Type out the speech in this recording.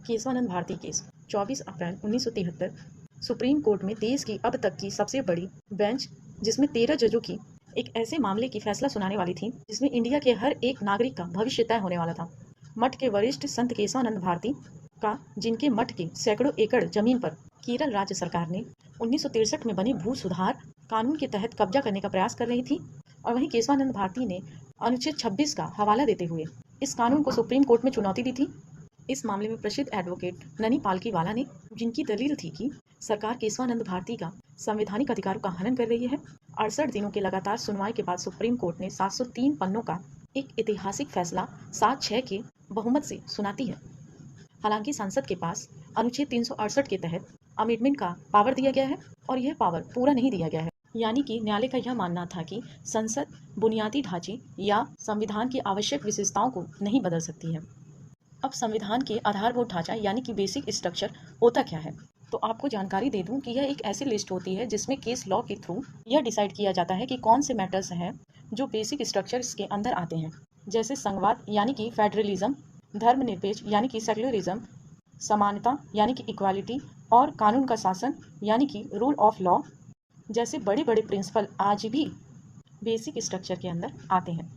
Keshavananda Bharti case 24 अप्रैल 1973 supreme court में देश की अब तक की सबसे बड़ी बेंच, जिसमें 13 जजों की एक ऐसे मामले की फैसला सुनाने वाली थी जिसमें इंडिया के हर एक नागरिक का भविष्य तय होने वाला था। मठ के वरिष्ठ संत केशवानंद भारती का, जिनके मठ के सैकड़ों एकड़ जमीन पर केरल राज्य सरकार ने 1963 में बने भू सुधार कानून के तहत कब्जा करने का प्रयास कर रही थी, और वहीं केशवानंद भारती ने अनुच्छेद 26 का हवाला देते हुए इस कानून को सुप्रीम कोर्ट में चुनौती दी थी। इस मामले में प्रसिद्ध एडवोकेट ननी पालकीवाला ने, जिनकी दलील थी कि सरकार केशवानंद भारती का संवैधानिक अधिकारों का हनन कर रही है, 68 दिनों के लगातार सुनवाई के बाद सुप्रीम कोर्ट ने 703 पन्नों का एक ऐतिहासिक फैसला 7-6 के बहुमत से सुनाती है। हालांकि संसद के पास अनुच्छेद 368 के तहत अमेंडमेंट का पावर दिया गया है और यह पावर पूरा नहीं दिया गया है, यानी कि न्यायालय का यह मानना था कि संसद बुनियादी ढांचे या संविधान की आवश्यक विशेषताओं को नहीं बदल सकती है। अब संविधान के आधारभूत ढांचा यानी कि बेसिक स्ट्रक्चर होता क्या है, तो आपको जानकारी दे दूं कि यह एक ऐसी लिस्ट होती है जिसमें केस लॉ के थ्रू यह डिसाइड किया जाता है कि कौन से मैटर्स हैं जो बेसिक स्ट्रक्चर्स के अंदर आते हैं, जैसे संघवाद यानी कि फेडरलिज्म, धर्मनिरपेक्ष यानी कि सेक्युलरिज्म, समानता यानी कि इक्वालिटी, और कानून का शासन यानी कि रूल ऑफ लॉ जैसे बड़े बड़े प्रिंसिपल आज भी बेसिक स्ट्रक्चर के अंदर आते हैं।